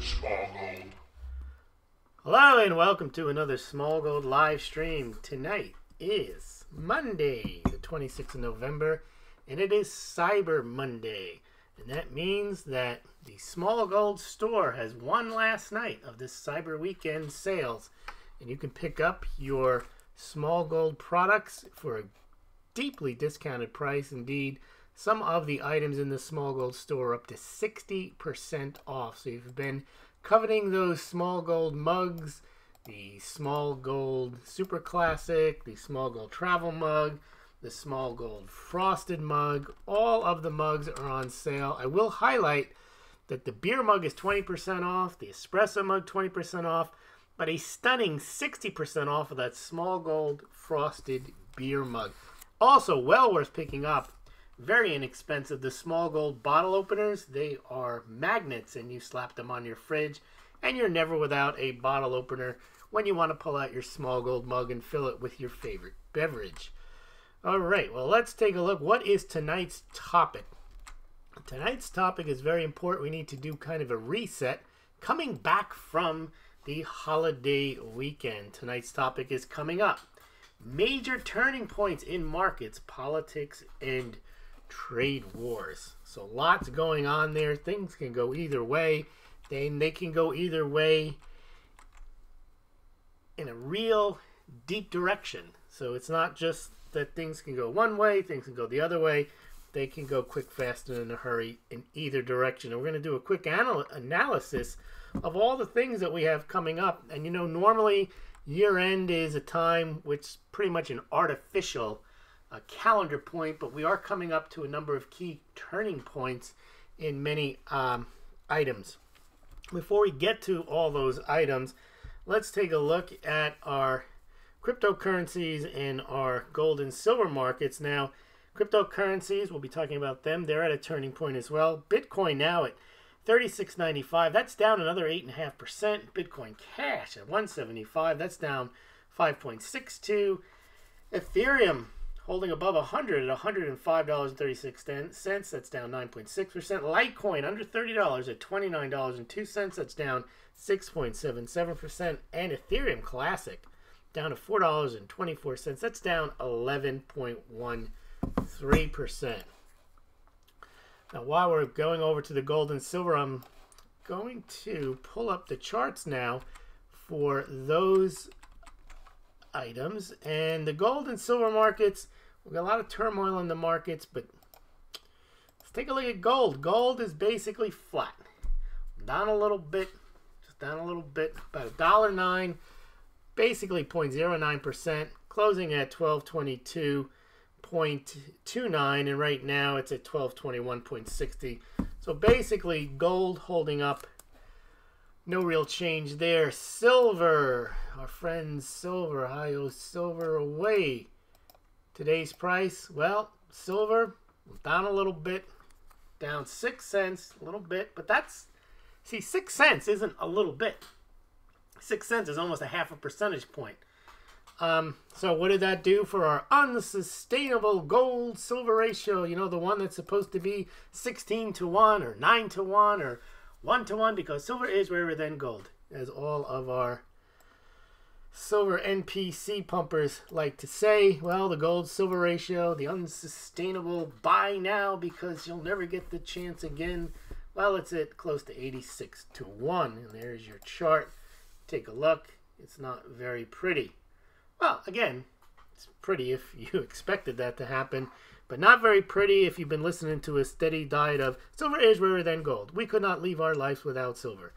Smaulgld. Hello and welcome to another Smaulgld live stream. Tonight is Monday, the 26th of November, and it is Cyber Monday. And that means that the Smaulgld store has one last night of this Cyber Weekend sales. And you can pick up your Smaulgld products for a deeply discounted price. Indeed, some of the items in the Smaulgld store are up to 60% off. So if you've been coveting those Smaulgld mugs, the Smaulgld Super Classic, the Smaulgld Travel Mug, the Smaulgld Frosted Mug, all of the mugs are on sale. I will highlight that the beer mug is 20% off, the espresso mug 20% off, but a stunning 60% off of that Smaulgld Frosted beer mug. Also, well worth picking up, very inexpensive, the Smaulgld bottle openers. They are magnets and you slap them on your fridge and you're never without a bottle opener when you want to pull out your Smaulgld mug and fill it with your favorite beverage. All right, well, let's take a look. What is tonight's topic? Tonight's topic is very important. We need to do kind of a reset coming back from the holiday weekend. Tonight's topic is coming up. Major turning points in markets, politics, and trade wars. So lots going on there. Things can go either way. They can go either way in a real deep direction. So it's not just that things can go one way, things can go the other way. They can go quick, fast, and in a hurry in either direction. And we're going to do a quick analysis of all the things that we have coming up. And you know, normally year-end is a time which is pretty much an artificial calendar point, but we are coming up to a number of key turning points in many items. Before we get to all those items, let's take a look at our cryptocurrencies and our gold and silver markets. Now, cryptocurrencies, we'll be talking about them. They're at a turning point as well. Bitcoin now at $36.95. That's down another 8.5%. Bitcoin Cash at $175. That's down 5.62. Ethereum holding above 100 at $105.36. That's down 9.6%. Litecoin under $30 at $29.02. That's down 6.77%. And Ethereum Classic down to $4.24. That's down 11.13%. Now, while we're going over to the gold and silver, I'm going to pull up the charts now for those items. And the gold and silver markets, we've got a lot of turmoil in the markets, but let's take a look at gold. Gold is basically flat. Down a little bit, just down a little bit, about $1.09, basically 0.09%, closing at 1222.29, and right now it's at 1221.60. So basically gold holding up, no real change there. Silver, our friends silver, high silver away. Today's price, well, silver down a little bit, down 6 cents, a little bit, but that's, see, 6 cents isn't a little bit. 6 cents is almost a half a percentage point. So what did that do for our unsustainable gold-silver ratio? You know, the one that's supposed to be 16-to-1 or 9-to-1 or 1-to-1, because silver is rarer than gold, as all of our silver NPC pumpers like to say. Well, the gold-silver ratio, the unsustainable buy now because you'll never get the chance again. Well, it's at close to 86-to-1, and there's your chart. Take a look. It's not very pretty. Well, again, it's pretty if you expected that to happen, but not very pretty if you've been listening to a steady diet of silver is rarer than gold. We could not live our lives without silver.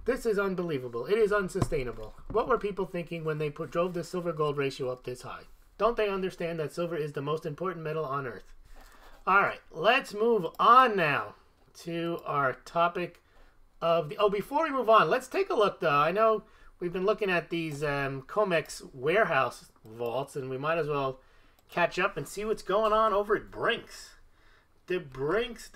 This is unbelievable. It is unsustainable. What were people thinking when they drove the silver-gold ratio up this high? Don't they understand that silver is the most important metal on Earth? All right, let's move on now to our topic of the... Oh, before we move on, let's take a look, though. I know we've been looking at these COMEX warehouse vaults, and we might as well catch up and see what's going on over at Brinks. The Brinks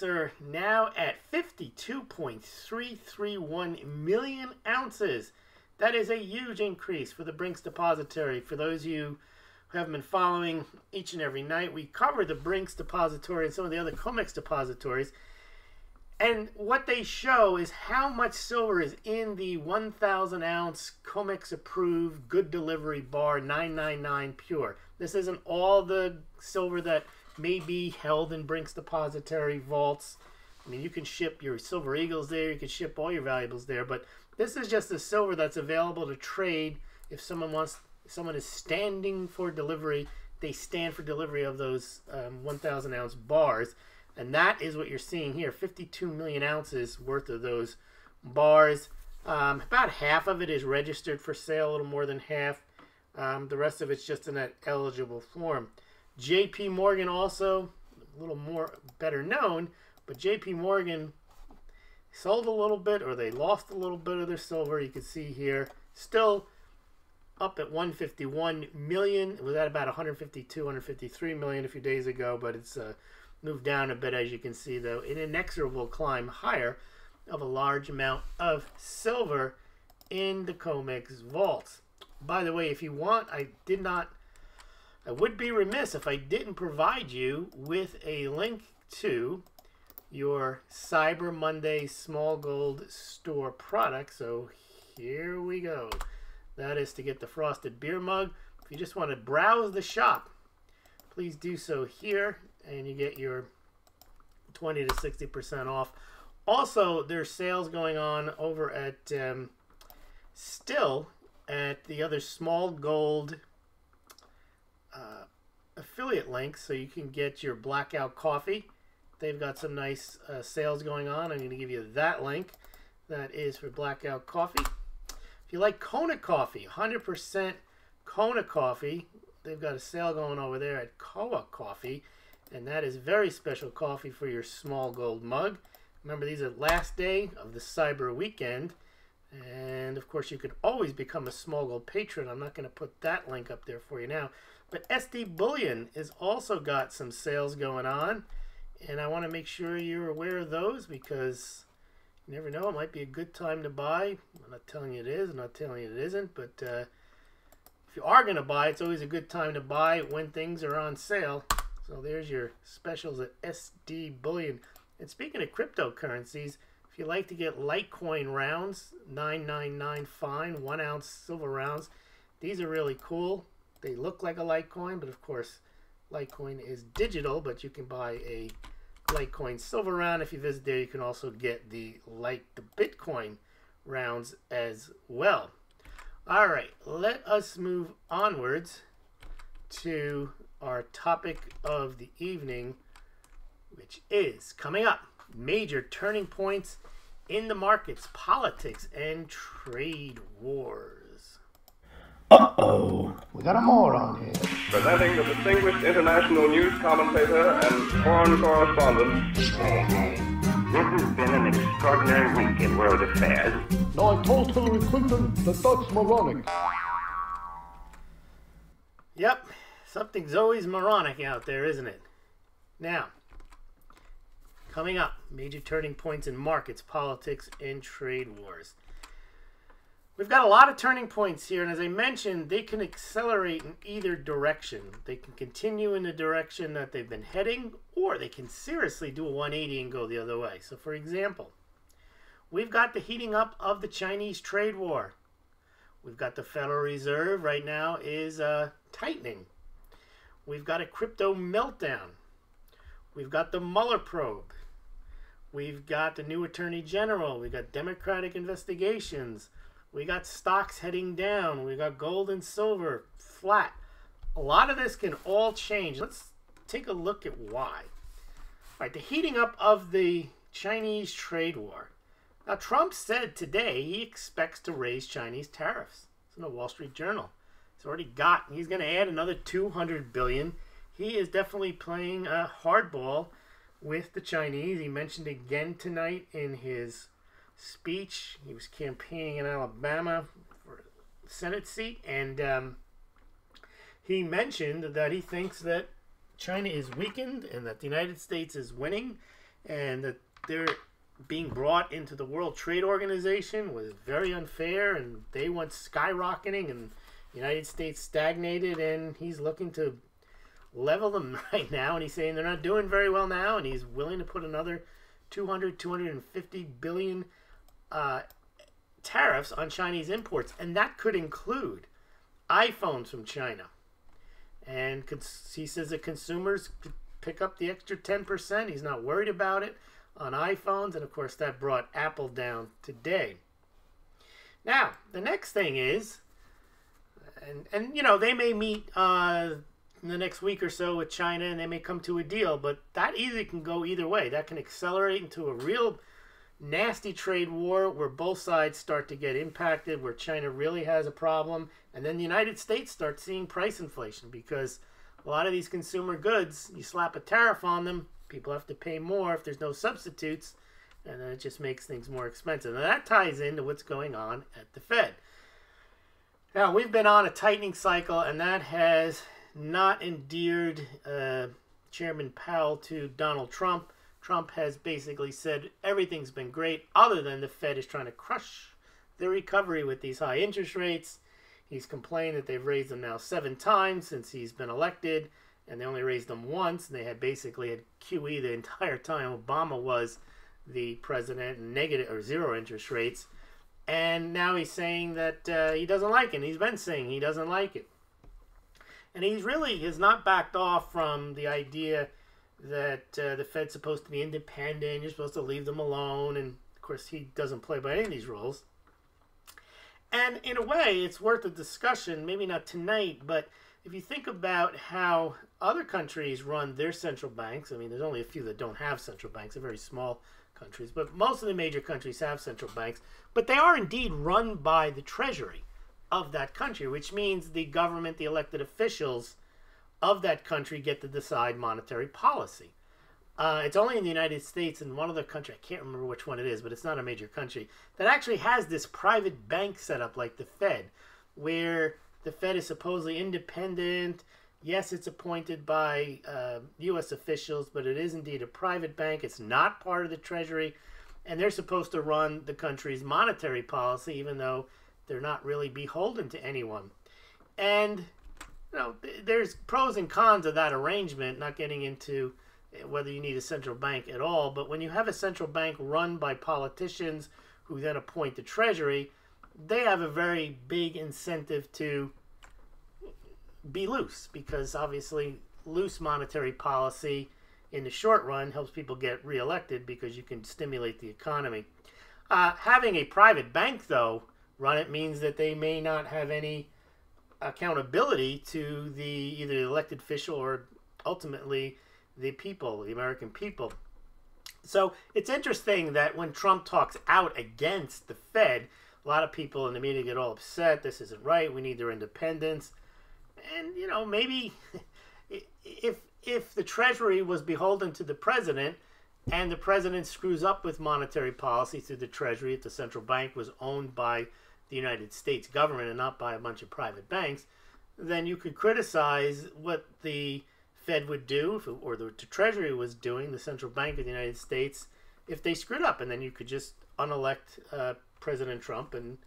are now at 52.331 million ounces. That is a huge increase for the Brinks Depository. For those of you who haven't been following each and every night, we cover the Brinks Depository and some of the other COMEX depositories. And what they show is how much silver is in the 1,000 ounce COMEX approved good delivery bar 999 pure. This isn't all the silver that may be held in Brink's depository vaults. I mean, you can ship your silver eagles there, you can ship all your valuables there, but this is just the silver that's available to trade. If someone is standing for delivery, they stand for delivery of those 1,000 ounce bars. And that is what you're seeing here, 52 million ounces worth of those bars. About half of it is registered for sale, a little more than half. The rest of it's just in that eligible form. JP Morgan also, a little more better known, but JP Morgan sold a little bit, or they lost a little bit of their silver. You can see here, still up at 151 million. It was at about 152, 153 million a few days ago, but it's moved down a bit, as you can see, though, an inexorable climb higher of a large amount of silver in the COMEX vaults. By the way, if you want, I would be remiss if I didn't provide you with a link to your Cyber Monday Smaulgld store product. So here we go. That is to get the frosted beer mug. If you just want to browse the shop, please do so here, and you get your 20 to 60% off. Also, there's sales going on over at still at the other Smaulgld affiliate links, so you can get your blackout coffee. They've got some nice sales going on. I'm going to give you that link. That is for blackout coffee. If you like Kona coffee, 100% Kona coffee, they've got a sale going over there at Koa Coffee, and that is very special coffee for your Smaulgld mug. Remember, these are the last day of the Cyber Weekend, and of course you could always become a Smaulgld patron. I'm not going to put that link up there for you now, but SD Bullion has also got some sales going on, and I want to make sure you're aware of those, because you never know, it might be a good time to buy. I'm not telling you it is, I'm not telling you it isn't, but if you are going to buy, it's always a good time to buy when things are on sale. So there's your specials at SD Bullion. And speaking of cryptocurrencies, if you like to get Litecoin rounds, 999 fine, 1 ounce silver rounds, these are really cool. They look like a Litecoin, but of course, Litecoin is digital, but you can buy a Litecoin silver round. If you visit there, you can also get the Bitcoin rounds as well. All right, let us move onwards to our topic of the evening, which is coming up: major turning points in the markets, politics, and trade wars. Uh-oh, we got a moron here. Presenting the distinguished international news commentator and foreign correspondent. Hey, this has been an extraordinary week in world affairs. No, I told Hillary Clinton that that's moronic. Yep, something's always moronic out there, isn't it? Now, coming up, major turning points in markets, politics, and trade wars. We've got a lot of turning points here, and as I mentioned, they can accelerate in either direction. They can continue in the direction that they've been heading, or they can seriously do a 180 and go the other way. So, for example, we've got the heating up of the Chinese trade war. We've got the Federal Reserve right now is tightening. We've got a crypto meltdown. We've got the Mueller probe. We've got the new Attorney General. We've got Democratic investigations. We got stocks heading down. We got gold and silver flat. A lot of this can all change. Let's take a look at why. All right, the heating up of the Chinese trade war. Now, Trump said today he expects to raise Chinese tariffs. It's in the Wall Street Journal. He's going to add another $200 billion. He is definitely playing a hardball with the Chinese. He mentioned again tonight in his speech. He was campaigning in Alabama for a Senate seat, and he mentioned that he thinks that China is weakened and that the United States is winning, and that they're being brought into the World Trade Organization was very unfair, and they went skyrocketing, and the United States stagnated, and he's looking to level them right now, and he's saying they're not doing very well now, and he's willing to put another 250 billion tariffs on Chinese imports, and that could include iPhones from China. And he says that consumers could pick up the extra 10%. He's not worried about it on iPhones, and of course that brought Apple down today. Now, the next thing is, and you know, they may meet in the next week or so with China, and they may come to a deal, but that easily can go either way. That can accelerate into a real nasty trade war where both sides start to get impacted, where China really has a problem, and then the United States starts seeing price inflation, because a lot of these consumer goods, you slap a tariff on them, people have to pay more if there's no substitutes, and then it just makes things more expensive. And that ties into what's going on at the Fed. Now, we've been on a tightening cycle, and that has not endeared Chairman Powell to Donald Trump. Trump has basically said everything's been great, other than the Fed is trying to crush the recovery with these high interest rates. He's complained that they've raised them now 7 times since he's been elected, and they only raised them once, and they had basically had QE the entire time Obama was the president, negative or zero interest rates. And now he's saying that he doesn't like it. And he's been saying he doesn't like it. And he really has not backed off from the idea that the Fed's supposed to be independent. You're supposed to leave them alone. And, of course, he doesn't play by any of these rules. And in a way, it's worth a discussion, maybe not tonight, but if you think about how other countries run their central banks, I mean, there's only a few that don't have central banks, they're very small countries, but most of the major countries have central banks, but they are indeed run by the treasury of that country, which means the government, the elected officials of that country get to decide monetary policy. It's only in the United States and one other country, I can't remember which one it is, but it's not a major country, that actually has this private bank set up like the Fed, where the Fed is supposedly independent. Yes, it's appointed by U.S. officials, but it is indeed a private bank. It's not part of the Treasury, and they're supposed to run the country's monetary policy, even though they're not really beholden to anyone. And you know, there's pros and cons of that arrangement, not getting into whether you need a central bank at all, but when you have a central bank run by politicians who then appoint the Treasury, they have a very big incentive to be loose, because obviously loose monetary policy in the short run helps people get reelected because you can stimulate the economy. Having a private bank, though, run it means that they may not have any accountability to the either the elected official or ultimately the people, the American people. So it's interesting that when Trump talks out against the Fed, a lot of people in the media get all upset. This isn't right. We need their independence. And, you know, maybe if the Treasury was beholden to the president and the president screws up with monetary policy through the Treasury, if the central bank was owned by the United States government and not by a bunch of private banks, then you could criticize what the Fed would do, or the Treasury was doing, the central bank of the United States, if they screwed up. And then you could just unelect President Trump and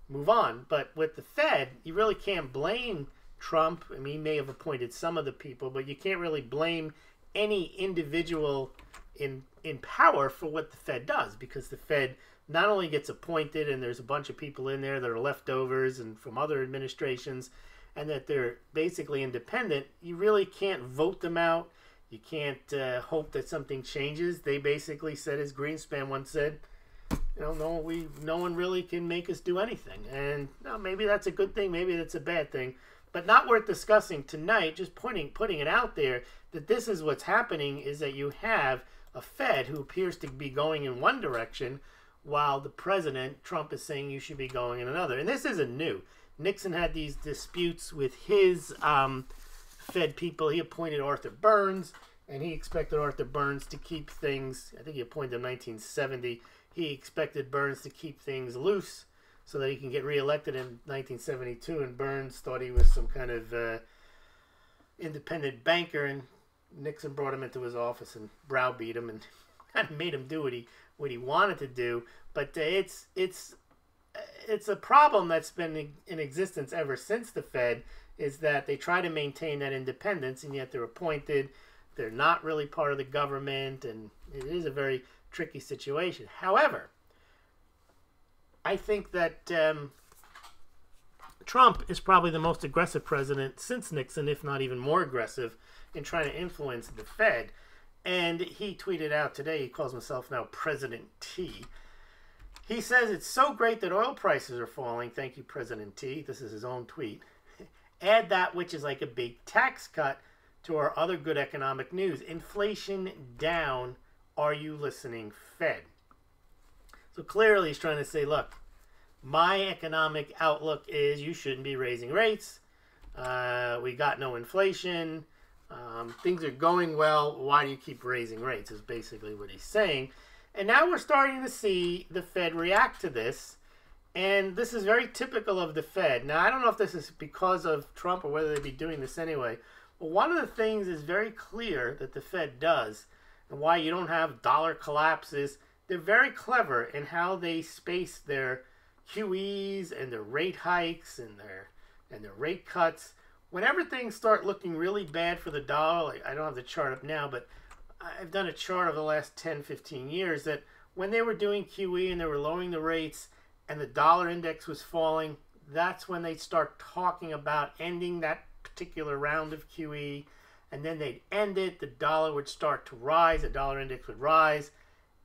move on. But with the Fed, you really can't blame Trump. I mean, he may have appointed some of the people, but you can't really blame any individual in power for what the Fed does, because the Fed not only gets appointed, and there's a bunch of people in there that are leftovers and from other administrations, and that they're basically independent. You really can't vote them out. You can't hope that something changes. They basically said, as Greenspan once said, you know, no one really can make us do anything. And maybe that's a good thing, maybe that's a bad thing, but not worth discussing tonight. Just putting it out there that this is what's happening, is that you have a Fed who appears to be going in one direction, while the president, Trump, is saying you should be going in another. And this isn't new. Nixon had these disputes with his Fed people. He appointed Arthur Burns, and he expected Arthur Burns to keep things, I think he appointed him in 1970. He expected Burns to keep things loose so that he can get reelected in 1972, and Burns thought he was some kind of independent banker, and Nixon brought him into his office and browbeat him and kind of made him do what he wanted to do. But it's a problem that's been in existence ever since the Fed, is that they try to maintain that independence, and yet they're appointed. They're not really part of the government, and it is a very tricky situation. However, I think that Trump is probably the most aggressive president since Nixon, if not even more aggressive, in trying to influence the Fed. And he tweeted out today, he calls himself now President T. He says, it's so great that oil prices are falling. Thank you, President T. This is his own tweet. Add that which is like a big tax cut to our other good economic news. Inflation down. Are you listening, Fed? So clearly he's trying to say, look, my economic outlook is you shouldn't be raising rates. We got no inflation. Things are going well. Why do you keep raising rates is basically what he's saying. And now we're starting to see the Fed react to this. And this is very typical of the Fed. Now, I don't know if this is because of Trump or whether they'd be doing this anyway. But one of the things is very clear that the Fed does, and why you don't have dollar collapses, they're very clever in how they space their QEs and their rate hikes and their rate cuts. Whenever things start looking really bad for the dollar, like I don't have the chart up now, but I've done a chart over the last 10, 15 years that when they were doing QE and they were lowering the rates and the dollar index was falling, that's when they'd start talking about ending that particular round of QE, and then they'd end it, the dollar would start to rise, the dollar index would rise,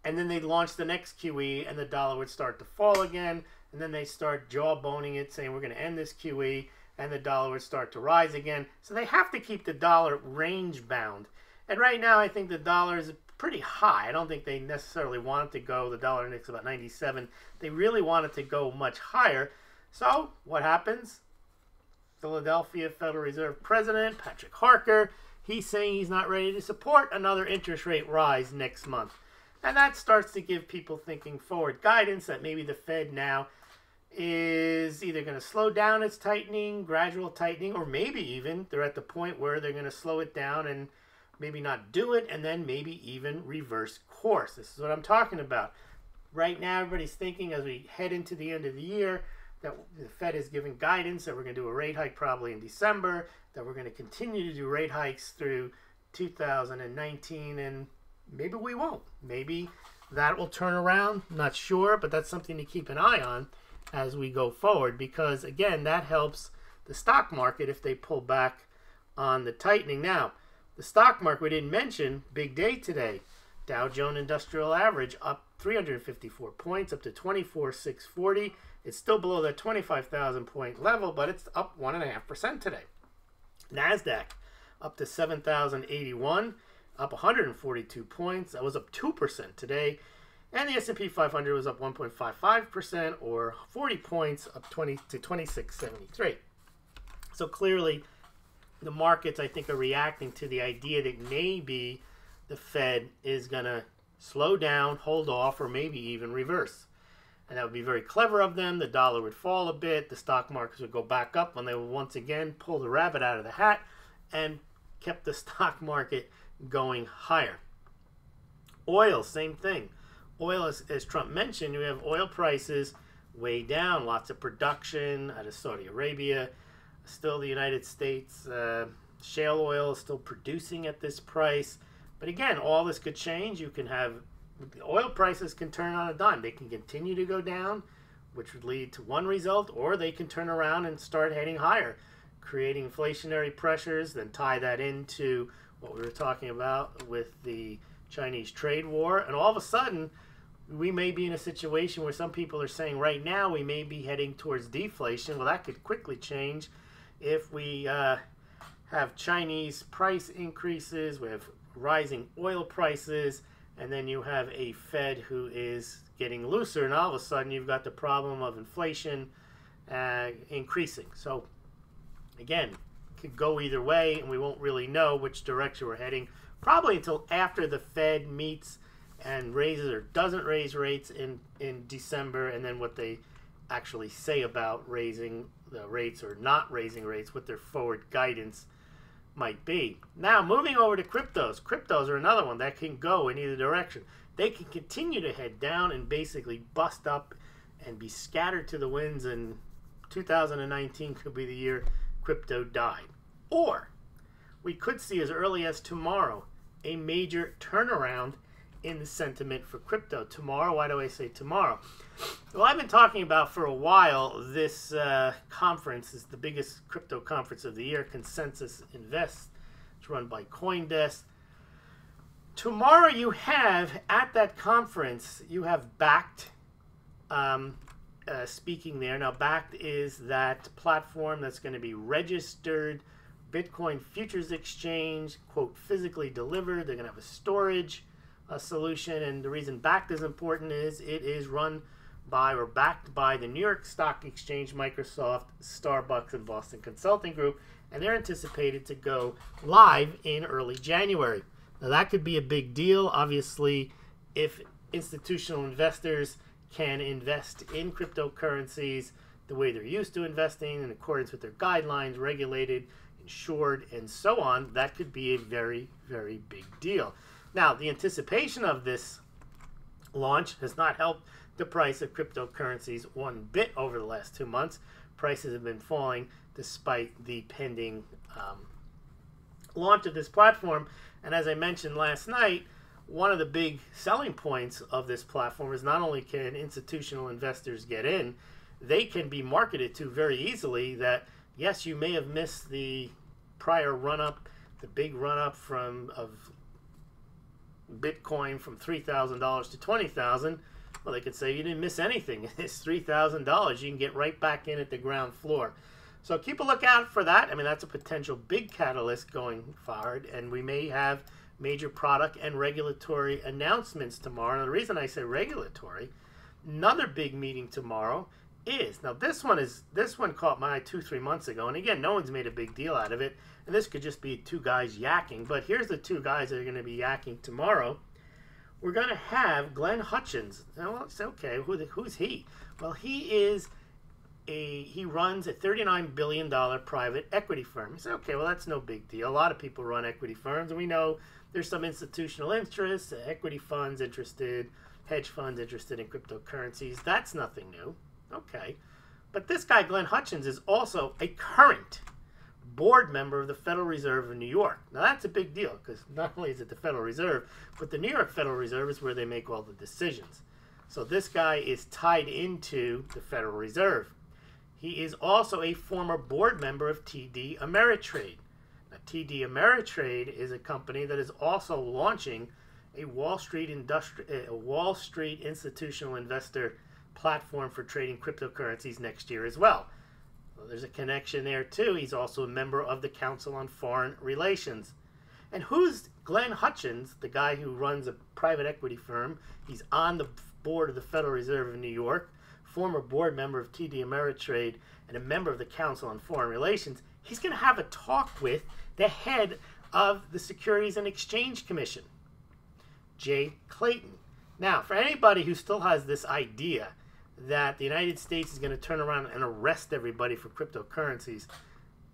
and then they'd launch the next QE and the dollar would start to fall again, and then they start jawboning it, saying we're going to end this QE, and the dollar would start to rise again. So they have to keep the dollar range bound. And right now I think the dollar is pretty high. I don't think they necessarily want it to go, the dollar index about 97. They really want it to go much higher. So what happens? Philadelphia Federal Reserve President Patrick Harker, he's saying he's not ready to support another interest rate rise next month. And that starts to give people thinking forward guidance that maybe the Fed now is either going to slow down its tightening, gradual tightening, or maybe even they're at the point where they're going to slow it down and maybe not do it, and then maybe even reverse course. This is what I'm talking about. Right now, everybody's thinking as we head into the end of the year that the Fed is giving guidance that we're going to do a rate hike probably in December, that we're going to continue to do rate hikes through 2019, and maybe we won't. Maybe that will turn around. Not sure, but that's something to keep an eye on as we go forward, because again, that helps the stock market if they pull back on the tightening. Now, the stock market, we didn't mention, big day today. Dow Jones Industrial Average up 354 points, up to 24,640. It's still below that 25,000 point level, but it's up 1.5% today. NASDAQ up to 7,081, up 142 points. That was up 2% today. And the S&P 500 was up 1.55%, or 40 points, up 20 to 2673. So clearly, the markets, I think, are reacting to the idea that maybe the Fed is going to slow down, hold off, or maybe even reverse. And that would be very clever of them. The dollar would fall a bit. The stock markets would go back up when they would once again pull the rabbit out of the hat and kept the stock market going higher. Oil, same thing. Oil, as Trump mentioned, you have oil prices way down. Lots of production out of Saudi Arabia. Still the United States, shale oil is still producing at this price. But again, all this could change. You can have, the oil prices can turn on a dime. They can continue to go down, which would lead to one result, or they can turn around and start heading higher, creating inflationary pressures, then tie that into what we were talking about with the Chinese trade war. And all of a sudden, we may be in a situation where some people are saying right now we may be heading towards deflation. Well, that could quickly change if we have Chinese price increases, we have rising oil prices, and then you have a Fed who is getting looser, and all of a sudden you've got the problem of inflation increasing. So again, it could go either way, and we won't really know which direction we're heading probably until after the Fed meets and raises or doesn't raise rates in December, and then what they actually say about raising the rates or not raising rates, what their forward guidance might be. Now, moving over to cryptos. Cryptos are another one that can go in either direction. They can continue to head down and basically bust up and be scattered to the winds, and 2019 could be the year crypto died. Or we could see as early as tomorrow a major turnaround in the sentiment for crypto. Tomorrow, why do I say tomorrow? Well, I've been talking about for a while this conference is the biggest crypto conference of the year, Consensus Invest. It's run by CoinDesk. Tomorrow you have, at that conference, you have Backed speaking there. Now, Backed is that platform that's going to be registered Bitcoin futures exchange, quote, physically delivered. They're going to have a storage solution. And the reason Backed is important is it is run by or backed by the New York Stock Exchange, Microsoft, Starbucks, and Boston Consulting Group. And they're anticipated to go live in early January. Now, that could be a big deal. Obviously, if institutional investors can invest in cryptocurrencies the way they're used to investing in accordance with their guidelines, regulated, insured, and so on, that could be a very, very big deal. Now, the anticipation of this launch has not helped the price of cryptocurrencies one bit over the last 2 months. Prices have been falling despite the pending launch of this platform. And as I mentioned last night, one of the big selling points of this platform is not only can institutional investors get in, they can be marketed to very easily that, yes, you may have missed the prior run-up, the big run-up of Bitcoin from $3,000 to $20,000. Well, they could say you didn't miss anything. It's $3,000. You can get right back in at the ground floor. So keep a lookout for that. I mean, that's a potential big catalyst going forward, and we may have major product and regulatory announcements tomorrow. And the reason I say regulatory, another big meeting tomorrow is, now this one caught my eye 2-3 months ago, and again, no one's made a big deal out of it, and this could just be two guys yakking, but here's the two guys that are going to be yakking tomorrow. We're going to have Glenn Hutchins. Now, it's okay, who's he? Well, he runs a $39 billion private equity firm. You say, okay, well, that's no big deal. A lot of people run equity firms, and we know there's some institutional interests, equity funds interested, hedge funds interested in cryptocurrencies. That's nothing new. Okay. But this guy, Glenn Hutchins, is also a current board member of the Federal Reserve of New York. Now, that's a big deal because not only is it the Federal Reserve, but the New York Federal Reserve is where they make all the decisions. So this guy is tied into the Federal Reserve. He is also a former board member of TD Ameritrade. Now, TD Ameritrade is a company that is also launching a Wall Street institutional investor platform for trading cryptocurrencies next year as well. So there's a connection there too. He's also a member of the Council on Foreign Relations. And who's Glenn Hutchins, the guy who runs a private equity firm? He's on the board of the Federal Reserve of New York, former board member of TD Ameritrade, and a member of the Council on Foreign Relations. He's going to have a talk with the head of the Securities and Exchange Commission, Jay Clayton. Now, for anybody who still has this idea that the United States is going to turn around and arrest everybody for cryptocurrencies,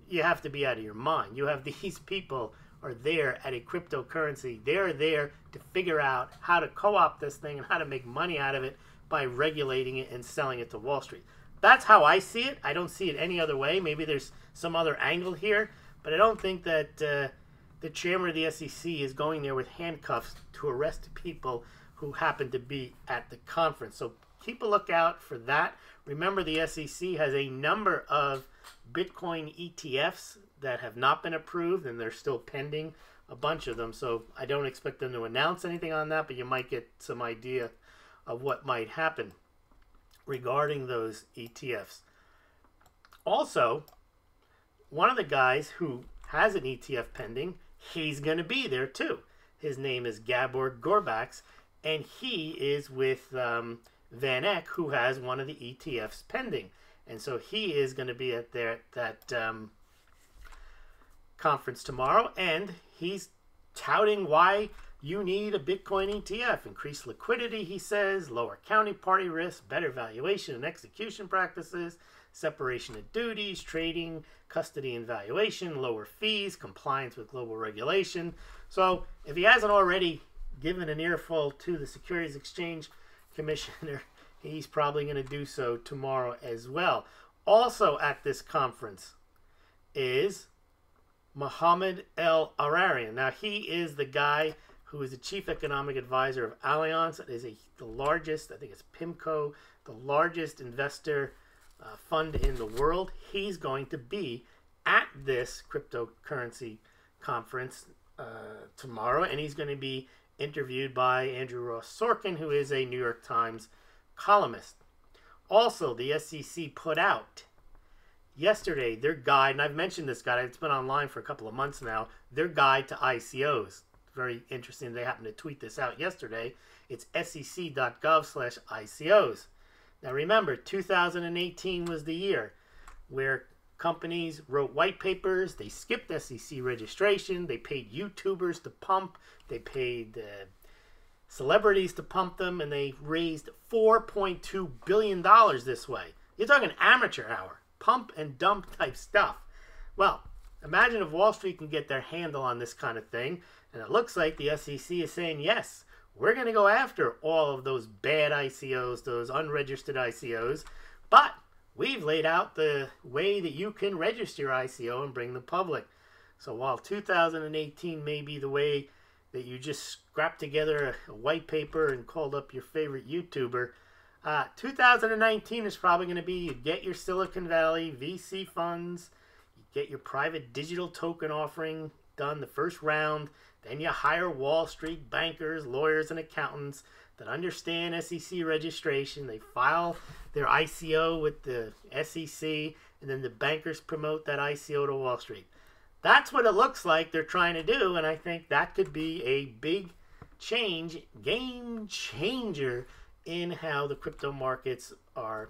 you have to be out of your mind. You have these people are there at a cryptocurrency. They're there to figure out how to co-opt this thing and how to make money out of it by regulating it and selling it to Wall Street. That's how I see it. I don't see it any other way. Maybe there's some other angle here, but I don't think that the chairman of the SEC is going there with handcuffs to arrest people who happen to be at the conference. So keep a lookout for that. Remember, the SEC has a number of Bitcoin ETFs that have not been approved, and they're still pending, a bunch of them. So I don't expect them to announce anything on that, but you might get some idea of what might happen regarding those ETFs. Also, one of the guys who has an ETF pending, he's going to be there too. His name is Gabor Gorbax, and he is with Van Eck, who has one of the ETFs pending. And so he is going to be at that conference tomorrow, and he's touting why you need a Bitcoin ETF. Increased liquidity, he says, lower counterparty risk, better valuation and execution practices, separation of duties, trading, custody and valuation, lower fees, compliance with global regulation. So if he hasn't already given an earful to the Securities Exchange Commissioner, he's probably going to do so tomorrow as well. Also at this conference is Mohammed El Ararian. Now, he is the guy who is the chief economic advisor of Allianz. It is the largest, I think it's PIMCO, the largest investor fund in the world. He's going to be at this cryptocurrency conference tomorrow, and he's going to be interviewed by Andrew Ross Sorkin, who is a New York Times columnist. Also, the SEC put out yesterday their guide, and I've mentioned this guide, it's been online for a couple of months now, their guide to ICOs. Very interesting. They happened to tweet this out yesterday. It's sec.gov/ICOs. Now remember, 2018 was the year where companies wrote white papers, they skipped SEC registration, they paid YouTubers to pump, they paid celebrities to pump them, and they raised $4.2 billion this way. You're talking amateur hour, pump and dump type stuff. Well, imagine if Wall Street can get their handle on this kind of thing, and it looks like the SEC is saying, yes, we're going to go after all of those bad ICOs, those unregistered ICOs, but we've laid out the way that you can register your ICO and bring them public. So while 2018 may be the way that you just scrapped together a white paper and called up your favorite YouTuber, 2019 is probably going to be you get your Silicon Valley VC funds, you get your private digital token offering done, the first round, then you hire Wall Street bankers, lawyers, and accountants that understand SEC registration. They file their ICO with the SEC, and then the bankers promote that ICO to Wall Street. That's what it looks like they're trying to do, and I think that could be a big change, game changer in how the crypto markets are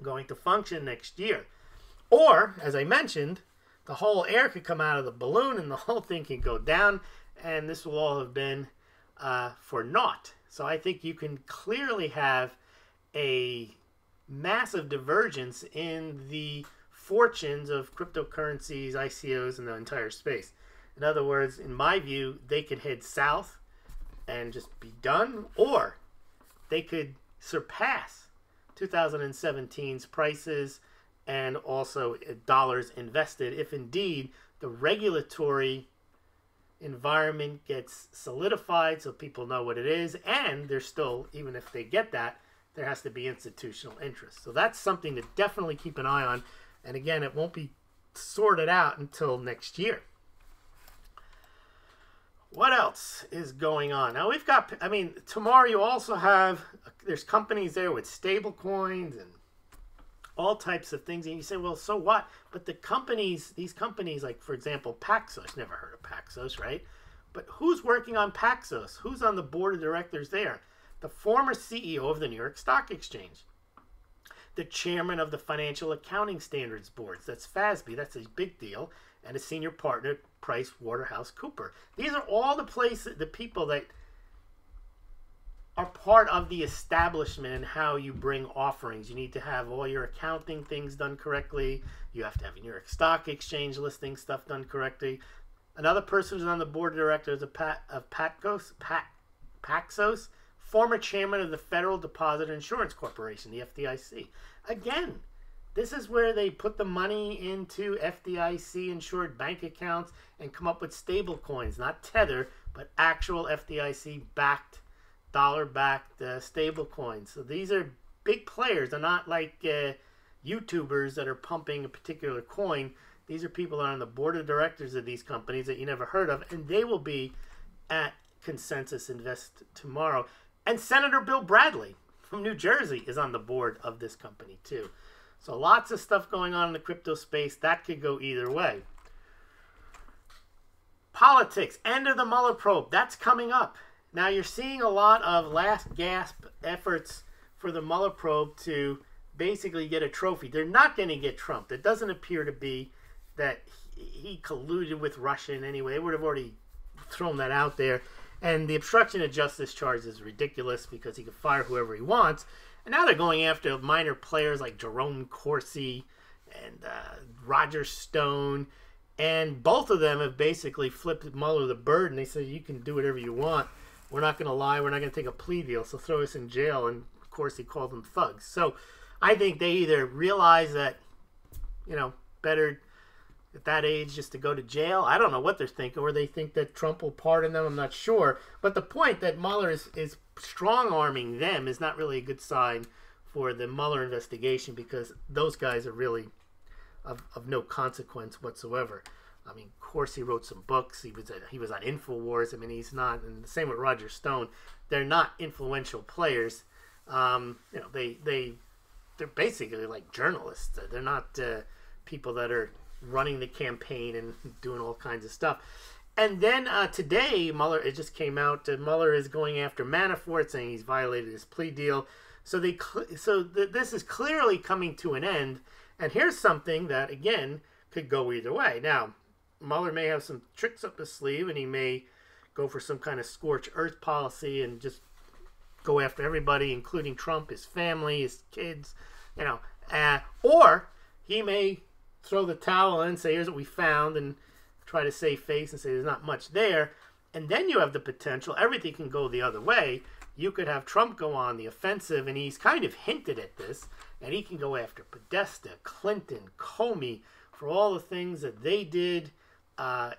going to function next year. Or, as I mentioned, the whole air could come out of the balloon and the whole thing can go down, and this will all have been for naught. So I think you can clearly have a massive divergence in the fortunes of cryptocurrencies, ICOs, and the entire space. In other words, in my view, they could head south and just be done, or they could surpass 2017's prices and also dollars invested if indeed the regulatory environment gets solidified so people know what it is, and there's still, even if they get that, there has to be institutional interest. So that's something to definitely keep an eye on, and again, it won't be sorted out until next year. What else is going on? Now we've got, I mean, tomorrow you also have, there's companies there with stable coins and all types of things, and you say, well, so what? But the companies, these companies, like for example Paxos, never heard of Paxos, right? But who's working on Paxos? Who's on the board of directors there? The former CEO of the New York Stock Exchange, the chairman of the Financial Accounting Standards Boards, that's FASB, that's a big deal, and a senior partner at PricewaterhouseCoopers. These are all the places, the people that are part of the establishment and how you bring offerings. You need to have all your accounting things done correctly. You have to have your New York Stock Exchange listing stuff done correctly. Another person who's on the board of directors of Paxos, former chairman of the Federal Deposit Insurance Corporation, the FDIC. Again, this is where they put the money into FDIC-insured bank accounts and come up with stable coins, not Tether, but actual FDIC-backed, dollar-backed stable coins. So these are big players. They're not like YouTubers that are pumping a particular coin. These are people that are on the board of directors of these companies that you never heard of, and they will be at Consensus Invest tomorrow. And Senator Bill Bradley from New Jersey is on the board of this company too. So lots of stuff going on in the crypto space. That could go either way. Politics, end of the Mueller probe. That's coming up. Now you're seeing a lot of last gasp efforts for the Mueller probe to basically get a trophy. They're not going to get Trump. It doesn't appear to be that he colluded with Russia in any way. They would have already thrown that out there. And the obstruction of justice charge is ridiculous because he can fire whoever he wants. And now they're going after minor players like Jerome Corsi and Roger Stone. And both of them have basically flipped Mueller the bird. And they said, you can do whatever you want. We're not going to lie. We're not going to take a plea deal. So throw us in jail. And of course, he called them thugs. So I think they either realize that, you know, better at that age just to go to jail. I don't know what they're thinking, or they think that Trump will pardon them. I'm not sure. But the point that Mueller is strong-arming them is not really a good sign for the Mueller investigation, because those guys are really of no consequence whatsoever. I mean, of course, he wrote some books. He was on InfoWars. I mean, he's not, and the same with Roger Stone. They're not influential players. You know, they're basically like journalists. They're not people that are running the campaign and doing all kinds of stuff. And then today, Mueller, it just came out, Mueller is going after Manafort, saying he's violated his plea deal. So this is clearly coming to an end. And here's something that, again, could go either way. Now, Mueller may have some tricks up his sleeve, and he may go for some kind of scorched earth policy and just go after everybody, including Trump, his family, his kids, you know. Or he may throw the towel in and say, here's what we found, and try to save face and say there's not much there. And then you have the potential, everything can go the other way. You could have Trump go on the offensive, and he's kind of hinted at this, and he can go after Podesta, Clinton, Comey, for all the things that they did,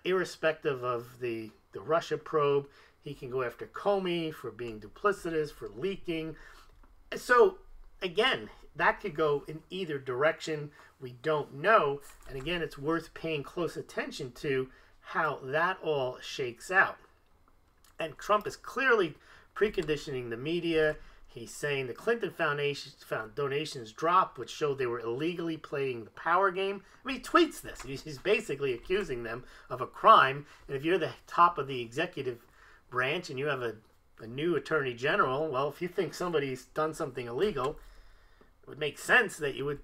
irrespective of the Russia probe. He can go after Comey for being duplicitous, for leaking. So, again, that could go in either direction. We don't know. And again, it's worth paying close attention to how that all shakes out. And Trump is clearly preconditioning the media. He's saying the Clinton Foundation found donations dropped, which showed they were illegally playing the power game. I mean, he tweets this. He's basically accusing them of a crime. And if you're the top of the executive branch and you have a new attorney general, well, if you think somebody's done something illegal, it would make sense that you would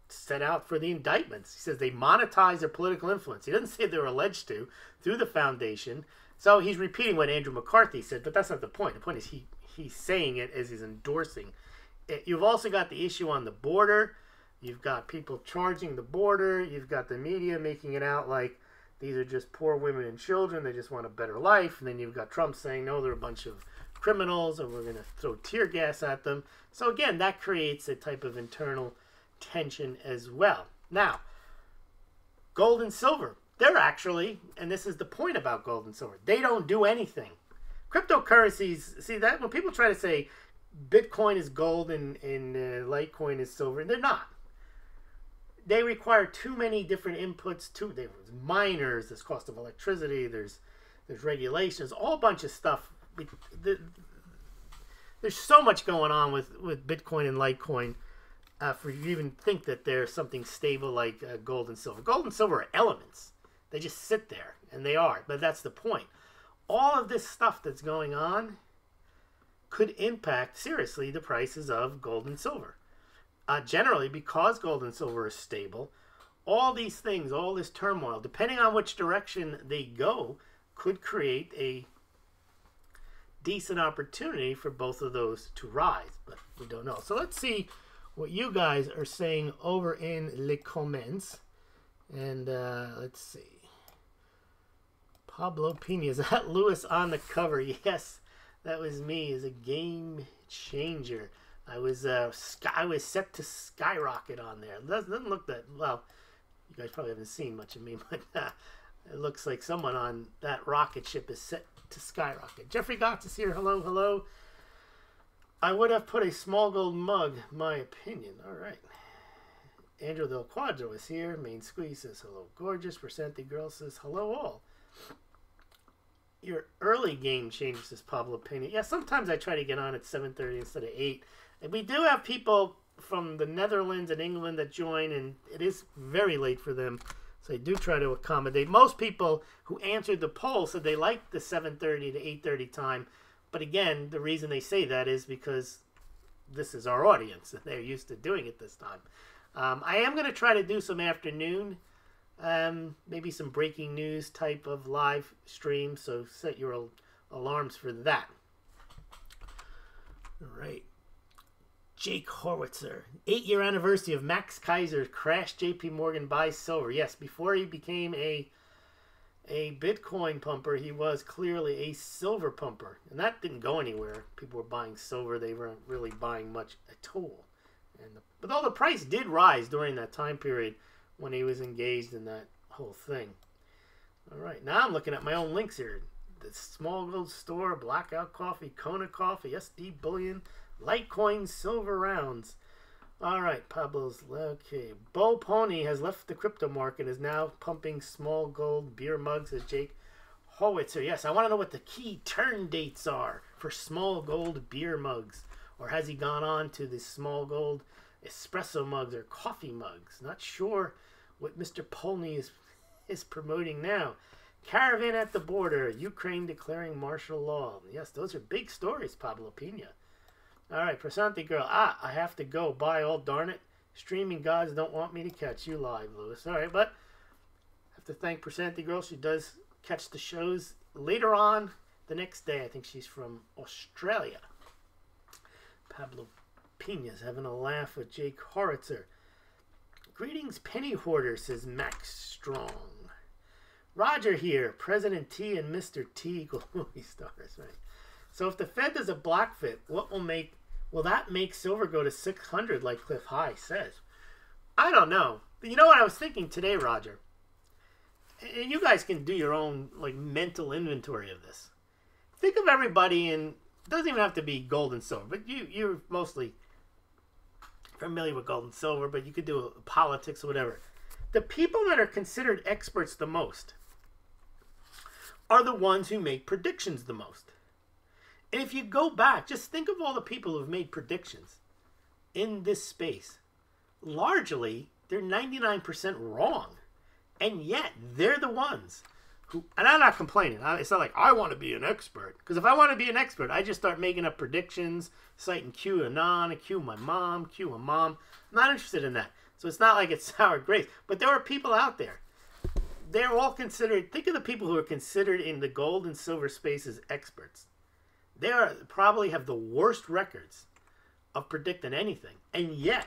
set out for the indictments. He says they monetize their political influence. He doesn't say they were alleged to through the foundation. So he's repeating what Andrew McCarthy said, but that's not the point. The point is he's saying it as he's endorsing it. You've also got the issue on the border. You've got people charging the border. You've got the media making it out like these are just poor women and children. They just want a better life. And then you've got Trump saying, no, they're a bunch of criminals and we're going to throw tear gas at them. So again, that creates a type of internal tension as well. Now, gold and silver. They're actually, and this is the point about gold and silver, they don't do anything. Cryptocurrencies, see that when people try to say Bitcoin is gold and Litecoin is silver, they're not. They require too many different inputs. There's miners, there's cost of electricity, there's regulations, all bunch of stuff. There's so much going on with Bitcoin and Litecoin for you to even think that there's something stable like gold and silver. Gold and silver are elements. They just sit there, and they are. But that's the point. All of this stuff that's going on could impact, seriously, the prices of gold and silver. Generally, because gold and silver is stable, all these things, all this turmoil, depending on which direction they go, could create a decent opportunity for both of those to rise. But we don't know. So let's see what you guys are saying over in the comments. And let's see. Pablo Pena, is that Lewis on the cover? Yes, that was me. Is a game changer. I was set to skyrocket on there. It doesn't look that well. You guys probably haven't seen much of me, but it looks like someone on that rocket ship is set to skyrocket. Jeffrey Gotts is here. Hello, hello. I would have put a Smaulgld mug, my opinion. All right. Andrew Del Quadro is here. Main Squeeze says hello, gorgeous. Percenti Girl says hello, all. Your early game changes, says Pablo Pena. Yeah, sometimes I try to get on at 7:30 instead of 8. And we do have people from the Netherlands and England that join, and it is very late for them. So I do try to accommodate. Most people who answered the poll said they liked the 7:30 to 8:30 time. But again, the reason they say that is because this is our audience, and they're used to doing it this time. I am going to try to do some afternoon, maybe some breaking news type of live stream, so set your alarms for that. All right. Jake Horwitzer, 8-year anniversary of Max Kaiser's crash. JP Morgan buys silver. Yes, before he became a Bitcoin pumper, he was clearly a silver pumper, and that didn't go anywhere. People were buying silver. They weren't really buying much at all. But all the price did rise during that time period when he was engaged in that whole thing. All right, now I'm looking at my own links here. The Smaulgld store, Blackout Coffee, Kona Coffee, SD Bullion, Litecoin, Silver Rounds. All right, Pablo's, okay. Bo Pony has left the crypto market, is now pumping Smaulgld beer mugs, says Jake Howitzer. Yes, I want to know what the key turn dates are for Smaulgld beer mugs. Or has he gone on to the Smaulgld espresso mugs or coffee mugs? Not sure what Mr. Pony is promoting now. Caravan at the border, Ukraine declaring martial law. Yes, those are big stories, Pablo Pina. All right, Prasanti girl. I have to go. Bye, all darn it. Streaming gods don't want me to catch you live, Lewis. All right, but I have to thank Prasanti girl. She does catch the shows later on the next day. I think she's from Australia. Pablo Pina's having a laugh with Jake Horitzer. Greetings, penny hoarder, says Max Strong. Roger here, President T and Mr. T equal movie stars, right? So if the Fed does a block fit, will that make silver go to 600 like Cliff High says? I don't know. But you know what I was thinking today, Roger? And you guys can do your own like mental inventory of this. Think of everybody in, it doesn't even have to be gold and silver, but you're mostly familiar with gold and silver, but you could do politics or whatever. The people that are considered experts the most are the ones who make predictions the most. And if you go back, just think of all the people who've made predictions in this space. Largely, they're 99% wrong. And yet, they're the ones who, and I'm not complaining. It's not like I want to be an expert. Because if I want to be an expert, I just start making up predictions, citing QAnon, Q my mom, Q a mom. I'm not interested in that. So it's not like it's sour grapes. But there are people out there. They're all considered, think of the people who are considered in the gold and silver space as experts. They probably have the worst records of predicting anything. And yet,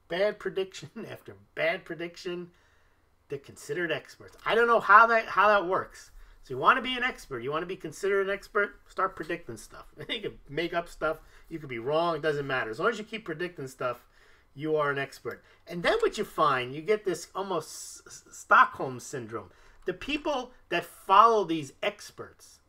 bad prediction after bad prediction, they're considered experts. I don't know how that works. So you want to be an expert. You want to be considered an expert, start predicting stuff. You can make up stuff. You could be wrong. It doesn't matter. As long as you keep predicting stuff, you are an expert. And then what you find, you get this almost Stockholm syndrome. The people that follow these experts,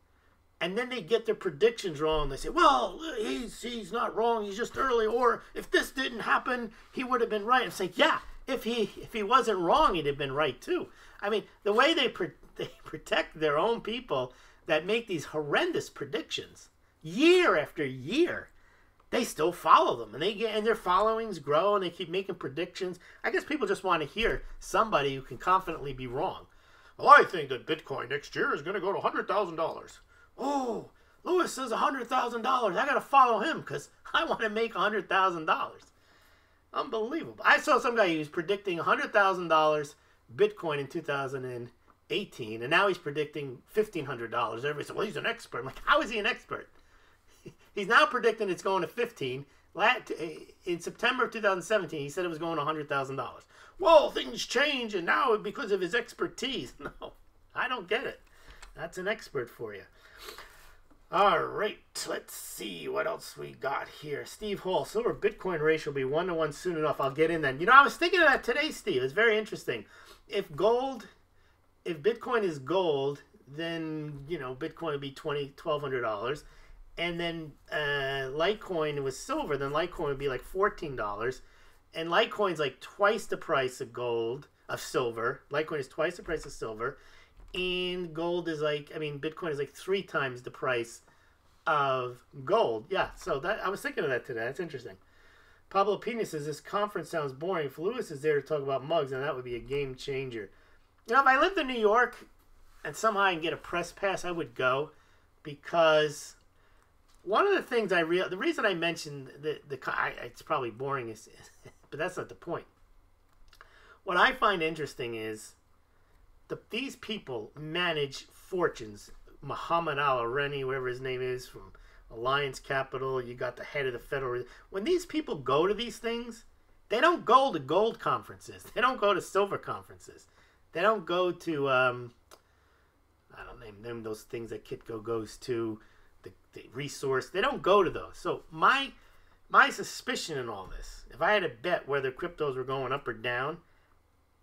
and then they get their predictions wrong. They say, well, he's not wrong. He's just early. Or if this didn't happen, he would have been right. And say, yeah, if he wasn't wrong, he'd have been right too. I mean, the way they protect their own people that make these horrendous predictions year after year, they still follow them, and their followings grow, and they keep making predictions. I guess people just want to hear somebody who can confidently be wrong. Well, I think that Bitcoin next year is going to go to $100,000. Oh, Lewis says $100,000. I got to follow him because I want to make $100,000. Unbelievable. I saw some guy who was predicting $100,000 Bitcoin in 2018, and now he's predicting $1,500. Everybody said, well, he's an expert. I'm like, how is he an expert? He's now predicting it's going to 15. In September of 2017, he said it was going to $100,000. Well, things change, and now because of his expertise. No, I don't get it. That's an expert for you. All right, let's see what else we got here. Steve Hall, silver Bitcoin ratio will be 1-to-1 soon enough. I'll get in then. You know, I was thinking of that today, Steve. It's very interesting. If Bitcoin is gold, then, you know, Bitcoin would be $1,200. And then Litecoin was silver, then Litecoin would be like $14. And Litecoin's like twice the price of silver. Litecoin is twice the price of silver. And gold is Bitcoin is like 3 times the price of gold. Yeah, so that I was thinking of that today. That's interesting. Pablo Pina says, this conference sounds boring. If Lewis is there to talk about mugs, then that would be a game changer. You know, if I lived in New York and somehow I can get a press pass, I would go. Because one of the things the reason I mentioned it's probably boring, but that's not the point. What I find interesting is these people manage fortunes. Muhammad Al-Areni, whatever his name is, from Alliance Capital. You got the head of the Federal. When these people go to these things, they don't go to gold conferences. They don't go to silver conferences. They don't go to I don't name those things that Kitco goes to. The resource. They don't go to those. So my suspicion in all this, if I had to bet whether cryptos were going up or down,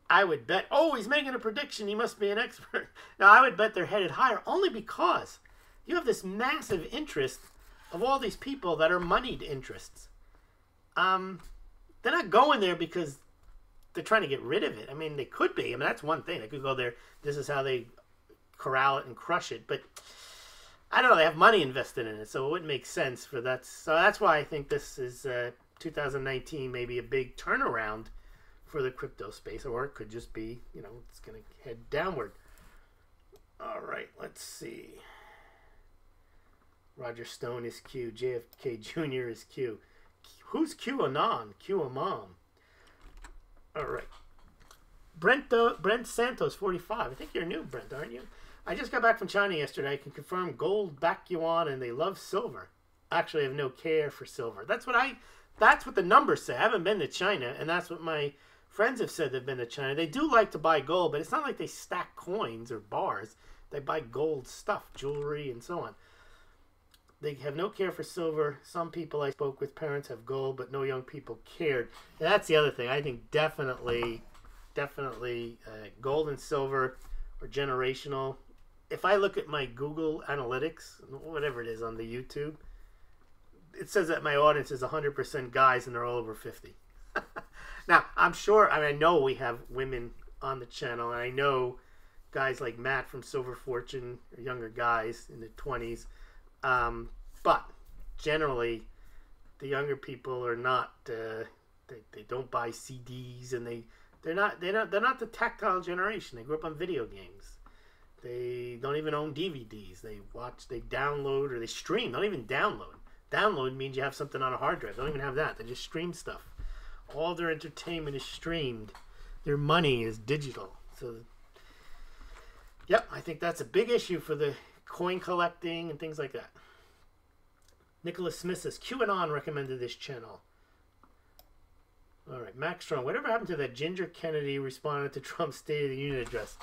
I would bet, oh, he's making a prediction, he must be an expert. Now, I would bet they're headed higher only because you have this massive interest of all these people that are moneyed interests. They're not going there because they're trying to get rid of it. I mean, they could be. I mean, that's one thing. They could go there. This is how they corral it and crush it. But I don't know. They have money invested in it, so it wouldn't make sense for that. So that's why I think this is 2019, maybe a big turnaround for the crypto space, or it could just be, you know, it's going to head downward. All right, let's see. Roger Stone is Q. JFK Jr. is Q. Who's QAnon? QAmon. All right. Brent Santos, 45. I think you're new, Brent, aren't you? I just got back from China yesterday. I can confirm gold back yuan, and they love silver. Actually, I have no care for silver. That's what the numbers say. I haven't been to China, and that's what my friends have said they've been to China. They do like to buy gold, but it's not like they stack coins or bars. They buy gold stuff, jewelry, and so on. They have no care for silver. Some people I spoke with, parents have gold, but no young people cared. And that's the other thing. I think definitely gold and silver are generational. If I look at my Google Analytics, whatever it is on the YouTube, it says that my audience is 100% guys and they're all over 50. Now, I'm sure, I mean, I know we have women on the channel, and I know guys like Matt from Silver Fortune, or younger guys in their 20s. But generally, the younger people are not. They don't buy CDs, and they're not the tactile generation. They grew up on video games. They don't even own DVDs. They watch, they download, or they stream. They don't even download. Download means you have something on a hard drive. They don't even have that. They just stream stuff. All their entertainment is streamed. Their money is digital. So, yep, I think that's a big issue for the coin collecting and things like that. Nicholas Smith says, QAnon recommended this channel. All right, Max Strong. Whatever happened to that Ginger Kennedy responded to Trump's State of the Union address?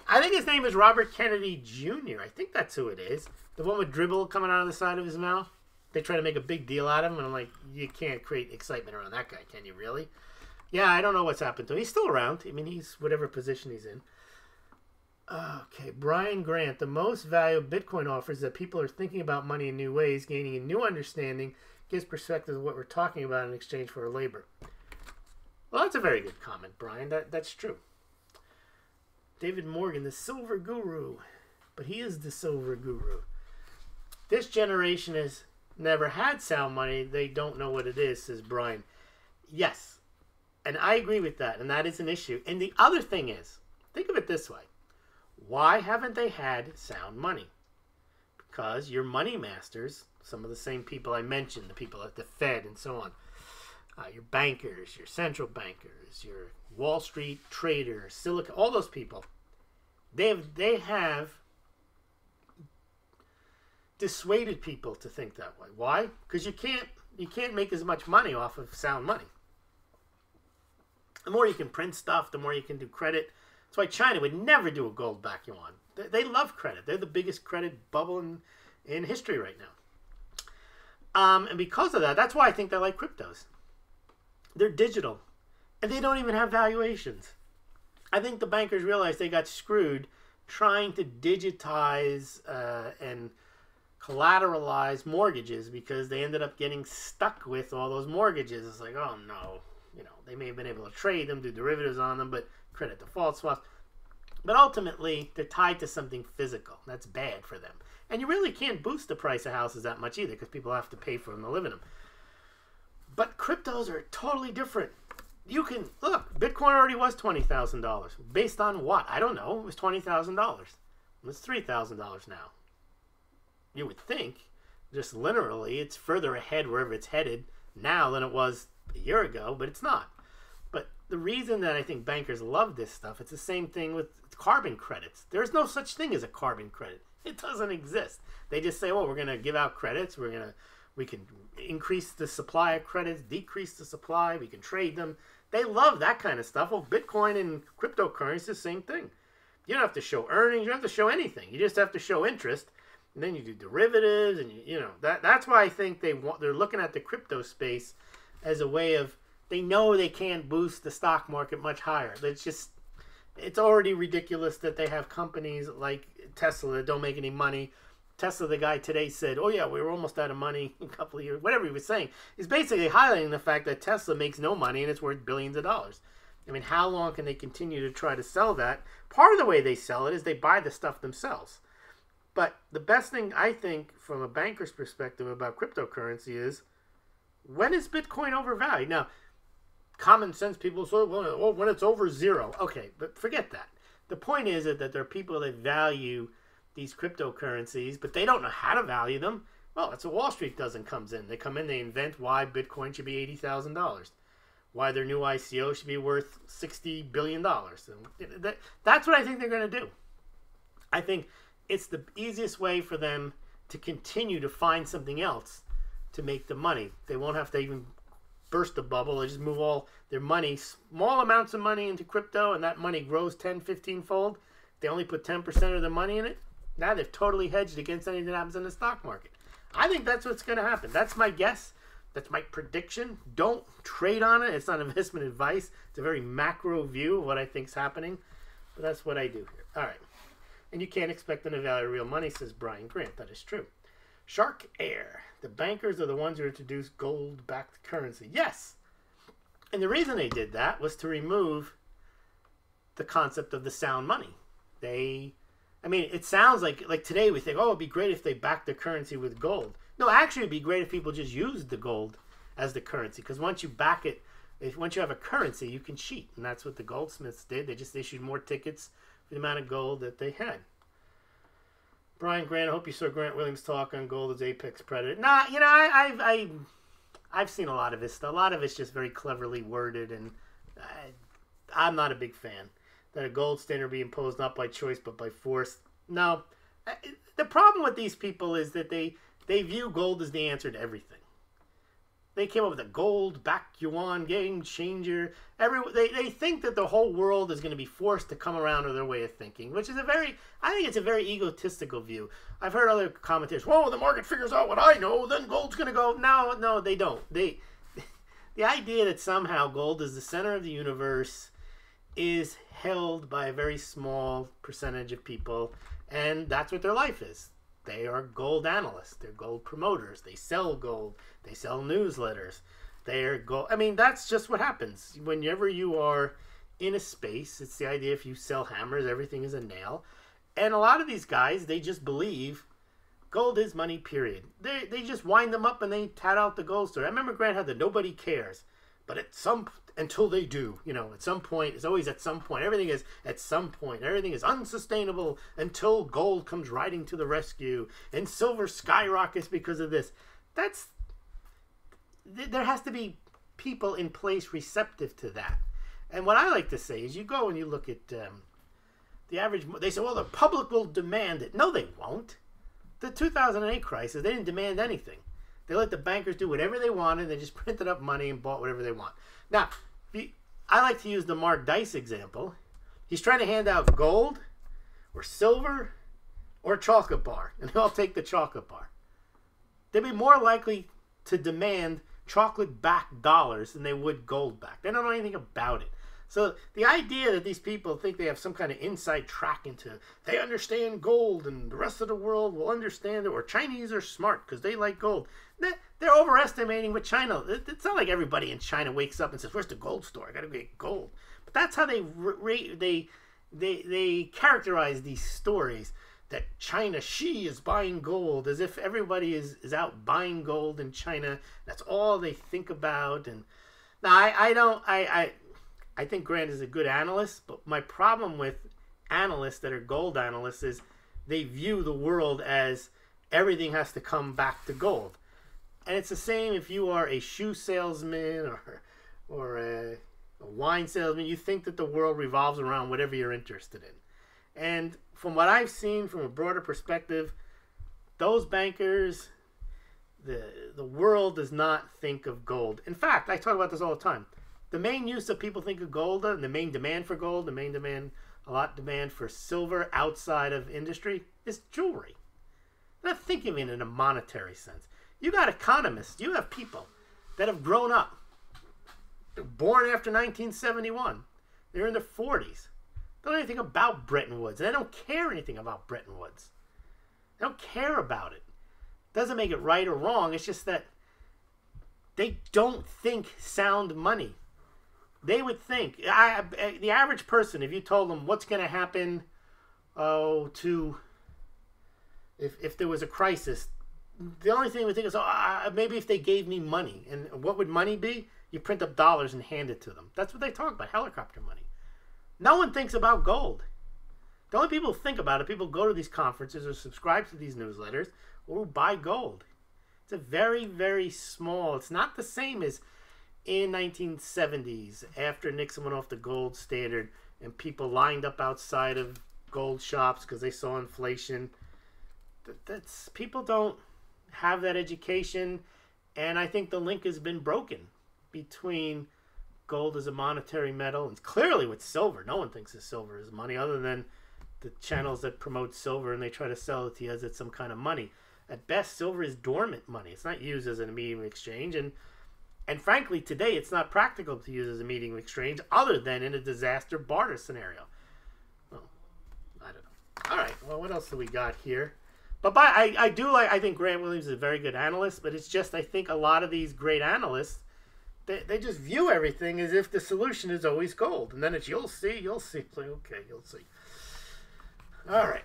I think his name is Robert Kennedy Jr. I think that's who it is. The one with dribble coming out of the side of his mouth. They try to make a big deal out of him, and I'm like, you can't create excitement around that guy, can you really? Yeah, I don't know what's happened to him. He's still around. I mean, he's whatever position he's in. Okay, Brian Grant. The most value Bitcoin offers is that people are thinking about money in new ways, gaining a new understanding, gives perspective of what we're talking about in exchange for our labor. Well, that's a very good comment, Brian. That's true. David Morgan, the silver guru. But he is the silver guru. This generation has never had sound money. They don't know what it is, says Brian. Yes, and I agree with that, and that is an issue. And the other thing is, think of it this way. Why haven't they had sound money? Because your money masters, some of the same people I mentioned, the people at the Fed and so on, your bankers, your central bankers, your Wall Street traders, Silicon, all those people, they have dissuaded people to think that way. Why? Because you can't make as much money off of sound money. The more you can print stuff, the more you can do credit. That's why China would never do a gold back yuan. They love credit. They're the biggest credit bubble in history right now. And because of that, that's why I think they like cryptos. They're digital. And they don't even have valuations. I think the bankers realized they got screwed trying to digitize and collateralize mortgages because they ended up getting stuck with all those mortgages. It's like, oh no. You know, they may have been able to trade them, do derivatives on them, but credit default swaps. But ultimately, they're tied to something physical. That's bad for them. And you really can't boost the price of houses that much either because people have to pay for them to live in them. But cryptos are totally different. You can, look, Bitcoin already was $20,000. Based on what? I don't know. It was $20,000. It's $3,000 now. You would think, just literally, it's further ahead wherever it's headed now than it was a year ago, but it's not. But the reason that I think bankers love this stuff, it's the same thing with carbon credits. There's no such thing as a carbon credit. It doesn't exist. They just say, well, we're going to give out credits. We can increase the supply of credits, decrease the supply. We can trade them. They love that kind of stuff. Well, Bitcoin and cryptocurrency is the same thing. You don't have to show earnings. You don't have to show anything. You just have to show interest. And then you do derivatives, and you know that's why I think they're looking at the crypto space as a way of They know they can't boost the stock market much higher. It's already ridiculous that they have companies like Tesla that don't make any money. Tesla, the guy today said, oh yeah, we were almost out of money in a couple of years. Whatever he was saying. He's basically highlighting the fact that Tesla makes no money and it's worth billions of dollars. I mean, how long can they continue to try to sell that? Part of the way they sell it is they buy the stuff themselves. But the best thing, I think, from a banker's perspective about cryptocurrency is, when is Bitcoin overvalued? Now, common sense people say, well, when it's over zero. Okay, but forget that. The point is that there are people that value these cryptocurrencies, but they don't know how to value them. Well, that's what Wall Street does and comes in. They come in, they invent why Bitcoin should be $80,000, why their new ICO should be worth $60 billion. And that's what I think they're going to do. I think it's the easiest way for them to continue to find something else to make the money. They won't have to even burst the bubble. They just move all their money, small amounts of money, into crypto, and that money grows 10, 15 fold. They only put 10% of their money in it. Now they've totally hedged against anything that happens in the stock market. I think that's what's going to happen. That's my guess. That's my prediction. Don't trade on it. It's not investment advice. It's a very macro view of what I think's happening. But that's what I do here. All right. And you can't expect them to value real money, says Brian Grant. That is true. Shark Air. The bankers are the ones who introduced gold-backed currency. Yes. And the reason they did that was to remove the concept of the sound money. It sounds like today we think, oh, it'd be great if they backed the currency with gold. No, actually, it'd be great if people just used the gold as the currency. Because once you back it, once you have a currency, you can cheat. And that's what the goldsmiths did. They just issued more tickets for the amount of gold that they had. Brian Grant, I hope you saw Grant Williams' talk on gold as apex predator. Nah, I've seen a lot of this stuff. A lot of it's just very cleverly worded, and I'm not a big fan. That a gold standard be imposed not by choice but by force. No. The problem with these people is that they view gold as the answer to everything. They came up with a gold-backed yuan game changer. They think that the whole world is going to be forced to come around to their way of thinking, which is I think it's a very egotistical view. I've heard other commentators, well, the market figures out what I know, then gold's going to go. No, they don't. The idea that somehow gold is the center of the universe is held by a very small percentage of people, and that's what their life is. They are gold analysts. They're gold promoters. They sell gold. They sell newsletters. They're gold. That's just what happens. Whenever you are in a space, it's the idea if you sell hammers, everything is a nail. And a lot of these guys, they just believe gold is money, period. They just wind them up and they tat out the gold story. I remember Grant had the nobody cares. But until they do, at some point, it's always at some point. Everything is at some point. Everything is unsustainable until gold comes riding to the rescue and silver skyrockets because of this. There has to be people in place receptive to that. And what I like to say is you go and you look at the average, they say, well, the public will demand it. No, they won't. The 2008 crisis, they didn't demand anything. They let the bankers do whatever they wanted. They just printed up money and bought whatever they want. Now, I like to use the Mark Dice example. He's trying to hand out gold or silver or a chocolate bar. And they'll take the chocolate bar. They'd be more likely to demand chocolate-backed dollars than they would gold-backed. They don't know anything about it. So the idea that these people think they have some kind of inside track into, they understand gold and the rest of the world will understand it, or Chinese are smart because they like gold. They're overestimating what China. It's not like everybody in China wakes up and says, "Where's the gold store? I got to get gold." But that's how they characterize these stories, that China, she is buying gold, as if everybody is out buying gold in China. That's all they think about. And now I think Grant is a good analyst, but my problem with analysts that are gold analysts is they view the world as everything has to come back to gold. And it's the same if you are a shoe salesman or a wine salesman. You think that the world revolves around whatever you're interested in. And from what I've seen from a broader perspective, those bankers, the world does not think of gold. In fact, I talk about this all the time. The main use that people think of gold, and the main demand for gold, demand for silver outside of industry, is jewelry. They're not thinking of it in a monetary sense. You got economists, you have people that have grown up They're born after 1971. They're in their 40s. They don't know anything about Bretton Woods. And they don't care anything about Bretton Woods. They don't care about it. Doesn't make it right or wrong. It's just that they don't think sound money. They would think, the average person, if you told them what's going to happen, if there was a crisis, the only thing they would think is, maybe if they gave me money. And what would money be? You print up dollars and hand it to them. That's what they talk about, helicopter money. No one thinks about gold. The only people who think about it, people go to these conferences or subscribe to these newsletters or buy gold. It's a very, very small, it's not the same as in 1970s after Nixon went off the gold standard and people lined up outside of gold shops because they saw inflation. People don't have that education, and I think the link has been broken between gold as a monetary metal and clearly with silver. No one thinks of silver as money other than the channels that promote silver, and they try to sell it to you as it's some kind of money. At best, silver is dormant money. It's not used as an medium of exchange, and frankly, today it's not practical to use as a medium of exchange other than in a disaster barter scenario. Well, I don't know. All right, well, what else do we got here? But I think Grant Williams is a very good analyst, but it's just I think a lot of these great analysts, they just view everything as if the solution is always gold. And then it's, you'll see. It's like, okay, you'll see. All right.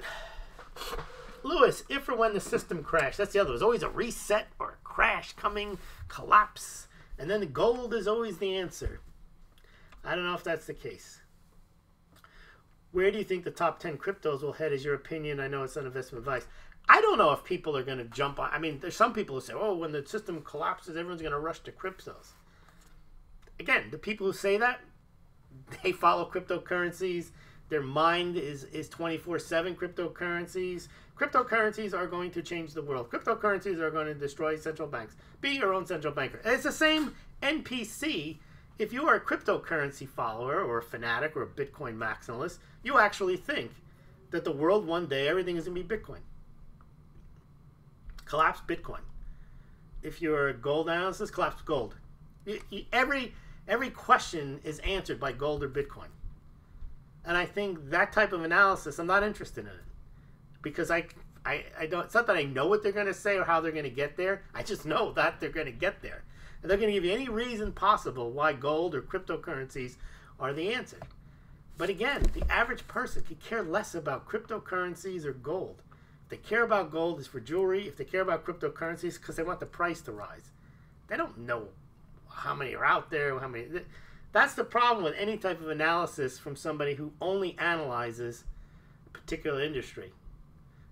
Lewis, if or when the system crashed, that's the other. There's always a reset or a crash coming, collapse. And then the gold is always the answer. I don't know if that's the case. Where do you think the top 10 cryptos will head, is your opinion? I know it's not investment advice. I don't know if people are going to jump on. I mean, there's some people who say, oh, when the system collapses, everyone's going to rush to cryptos. Again, the people who say that, they follow cryptocurrencies. Their mind is 24/7 cryptocurrencies. Cryptocurrencies are going to change the world. Cryptocurrencies are going to destroy central banks. Be your own central banker. And it's the same NPC. If you are a cryptocurrency follower or a fanatic or a Bitcoin maximalist, you actually think that the world one day, everything is going to be Bitcoin. Collapse Bitcoin. If you're a gold analyst, collapse gold. Every question is answered by gold or Bitcoin. And I think that type of analysis, I'm not interested in it. Because I don't, it's not that I know what they're going to say or how they're going to get there. I just know that they're going to get there. And they're going to give you any reason possible why gold or cryptocurrencies are the answer. But again, the average person could care less about cryptocurrencies or gold. If they care about gold, it's for jewelry. If they care about cryptocurrencies, because they want the price to rise. They don't know how many are out there, how many. That's the problem with any type of analysis from somebody who only analyzes a particular industry.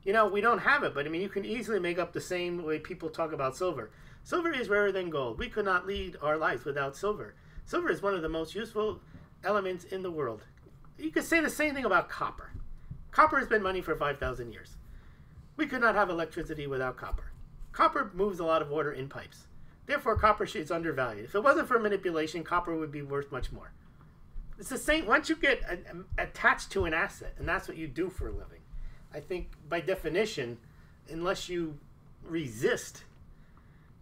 You know, we don't have it, but I mean, you can easily make up the same way people talk about silver. Silver is rarer than gold. We could not lead our lives without silver. Silver is one of the most useful elements in the world. You could say the same thing about copper. Copper has been money for 5,000 years. We could not have electricity without copper. Copper moves a lot of water in pipes. Therefore, copper is undervalued. If it wasn't for manipulation, copper would be worth much more. It's the same. Once you get attached to an asset, and that's what you do for a living, I think by definition, unless you resist,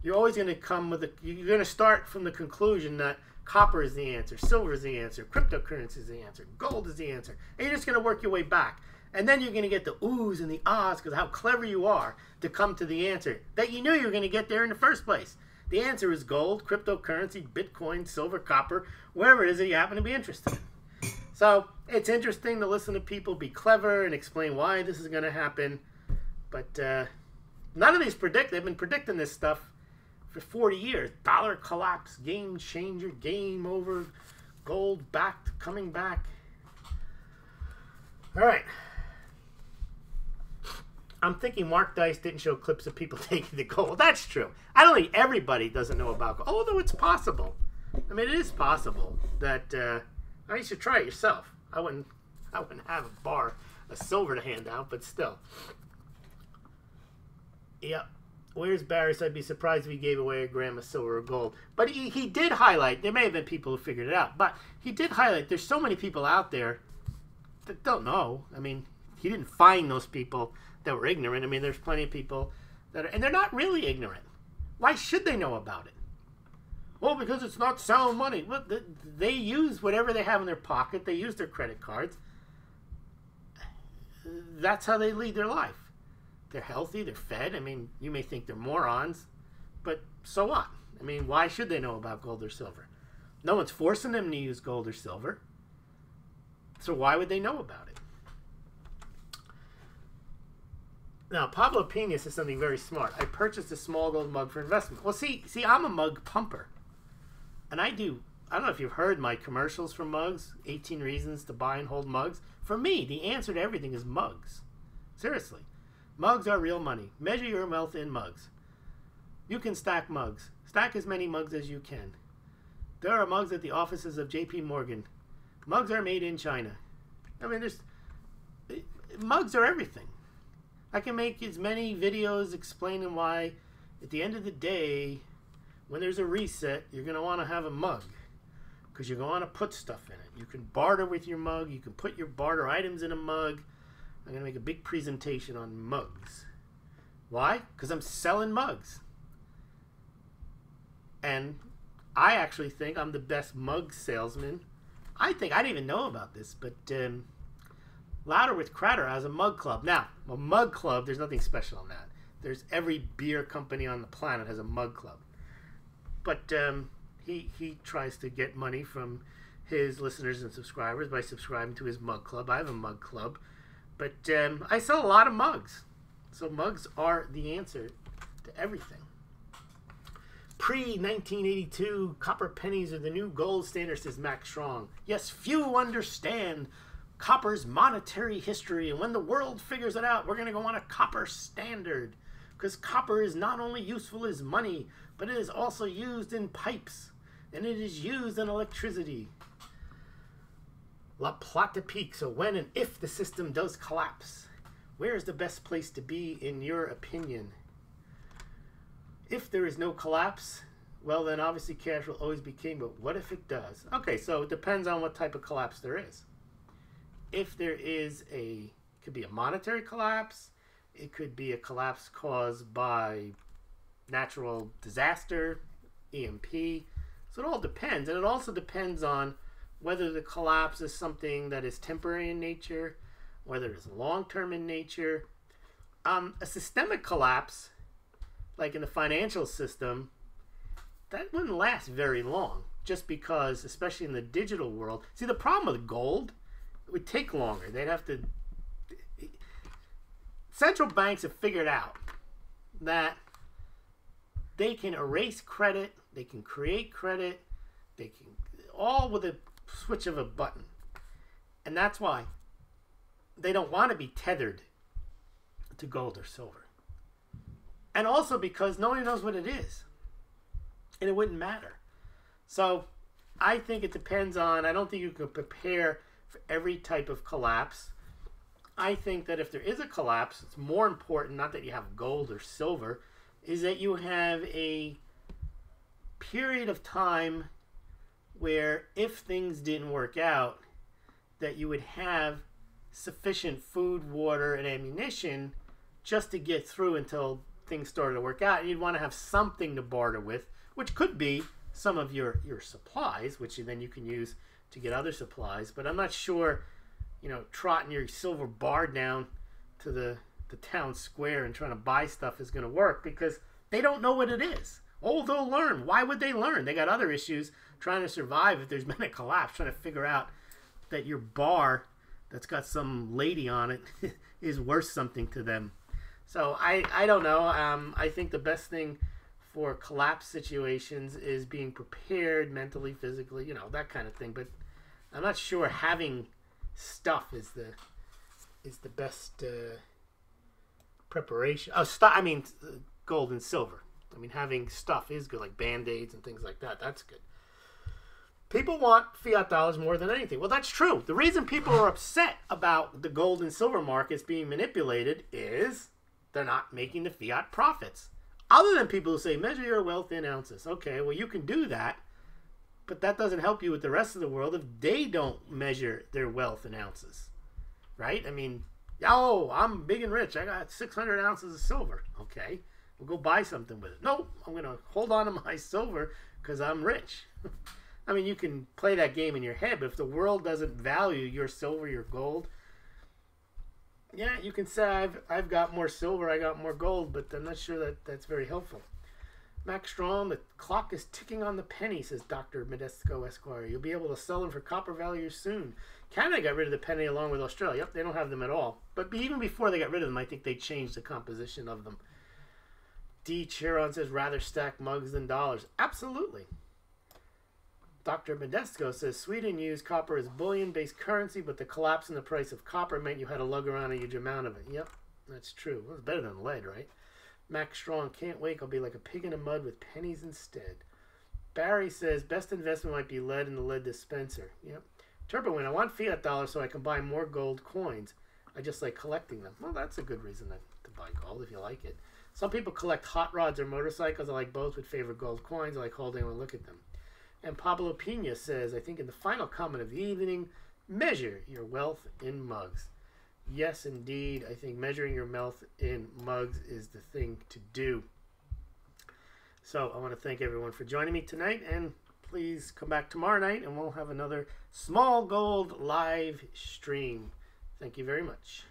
you're always going to come with you're going to start from the conclusion that copper is the answer, silver is the answer, cryptocurrency is the answer, gold is the answer. And you're just going to work your way back. And then you're going to get the oohs and the ahs because how clever you are to come to the answer that you knew you were going to get there in the first place. The answer is gold, cryptocurrency, Bitcoin, silver, copper, wherever it is that you happen to be interested in. So it's interesting to listen to people be clever and explain why this is going to happen. But none of these they've been predicting this stuff for 40 years. Dollar collapse, game changer, game over, gold back, coming back. All right. I'm thinking Mark Dice didn't show clips of people taking the gold. That's true. I don't think everybody doesn't know about gold, although it's possible. I mean, it is possible that you should try it yourself. I wouldn't have a bar of silver to hand out, but still. Yeah. Where's Barry? So I'd be surprised if he gave away a gram of silver or gold. But he did highlight, there may have been people who figured it out, but he did highlight there's so many people out there that don't know. I mean, he didn't find those people that were ignorant. I mean, there's plenty of people that are, and they're not really ignorant. Why should they know about it? Well, because it's not sound money. Well, they use whatever they have in their pocket. They use their credit cards. That's how they lead their life. They're healthy. They're fed. I mean, you may think they're morons, but so what? I mean, why should they know about gold or silver? No one's forcing them to use gold or silver. So why would they know about it? Now, Pablo Pena says something very smart. I purchased a Smaulgld mug for investment. Well, see, I'm a mug pumper. And I don't know if you've heard my commercials for mugs, 18 reasons to buy and hold mugs. For me, the answer to everything is mugs. Seriously. Mugs are real money. Measure your wealth in mugs. You can stack mugs. Stack as many mugs as you can. There are mugs at the offices of JP Morgan. Mugs are made in China. I mean, mugs are everything. I can make as many videos explaining why, at the end of the day, when there's a reset, you're going to want to have a mug. Because you're going to want to put stuff in it. You can barter with your mug. You can put your barter items in a mug. I'm going to make a big presentation on mugs. Why? Because I'm selling mugs. And I actually think I'm the best mug salesman. I didn't even know about this, but Louder with Cratter has a mug club. Now, a mug club, there's nothing special on that. There's every beer company on the planet has a mug club. But he tries to get money from his listeners and subscribers by subscribing to his mug club. I have a mug club. But I sell a lot of mugs. So mugs are the answer to everything. Pre-1982, copper pennies are the new gold standard, says Max Strong. Yes, few understand copper's monetary history, and when the world figures it out, we're going to go on a copper standard. Because copper is not only useful as money, but it is also used in pipes, and it is used in electricity. La plate de pique, so when and if the system does collapse, where is the best place to be in your opinion? If there is no collapse, well then obviously cash will always be king, but what if it does? Okay, so it depends on what type of collapse there is. If there is it could be a monetary collapse, it could be a collapse caused by natural disaster, EMP, so it all depends. And it also depends on whether the collapse is something that is temporary in nature, whether it's long-term in nature. A systemic collapse, like in the financial system, that wouldn't last very long, just because, especially in the digital world. See, the problem with gold, it would take longer. They'd have to... Central banks have figured out that they can erase credit, they can create credit, they can... all with a switch of a button. And that's why they don't want to be tethered to gold or silver. And also because nobody knows what it is. And it wouldn't matter. So I think it depends on, I don't think you can prepare for every type of collapse. I think that if there is a collapse, it's more important, not that you have gold or silver, is that you have a period of time where if things didn't work out, that you would have sufficient food, water, and ammunition just to get through until things started to work out. And you'd want to have something to barter with, which could be some of your supplies, which then you can use to get other supplies. But I'm not sure, trotting your silver bar down to the town square and trying to buy stuff is going to work, because they don't know what it is. Oh, they'll learn. Why would they learn? They got other issues trying to survive if there's been a collapse, trying to figure out that your bar that's got some lady on it is worth something to them. So I don't know. I think the best thing for collapse situations is being prepared mentally, physically, that kind of thing. But I'm not sure having stuff is the best preparation. Gold and silver. I mean, having stuff is good, like Band-Aids and things like that. That's good. People want fiat dollars more than anything. Well, that's true. The reason people are upset about the gold and silver markets being manipulated is they're not making the fiat profits. Other than people who say, measure your wealth in ounces. Okay, well, you can do that, but that doesn't help you with the rest of the world if they don't measure their wealth in ounces, right? I mean, I'm big and rich. I got 600 ounces of silver. Okay, we'll go buy something with it. No, I'm going to hold on to my silver because I'm rich. I mean, you can play that game in your head, but if the world doesn't value your silver, your gold, yeah, you can say I've got more silver, I got more gold, but I'm not sure that that's very helpful. Max Strom, the clock is ticking on the penny, says Dr. Modesto Esquire. You'll be able to sell them for copper value soon. Canada got rid of the penny along with Australia. Yep, they don't have them at all. But even before they got rid of them, I think they changed the composition of them. D. Chiron says, rather stack mugs than dollars. Absolutely. Dr. Modesto says, Sweden used copper as bullion-based currency, but the collapse in the price of copper meant you had to lug around a huge amount of it. Yep, that's true. Well, it's better than lead, right? Max Strong, can't wait. I'll be like a pig in the mud with pennies instead. Barry says, best investment might be lead in the lead dispenser. Yep. Turbowin, I want fiat dollars so I can buy more gold coins. I just like collecting them. Well, that's a good reason to buy gold if you like it. Some people collect hot rods or motorcycles. I like both, would favor gold coins. I like holding them and look at them. And Pablo Pina says, I think in the final comment of the evening, measure your wealth in mugs. Yes, indeed. I think measuring your wealth in mugs is the thing to do. So I want to thank everyone for joining me tonight, and please come back tomorrow night and we'll have another Smaulgld live stream. Thank you very much.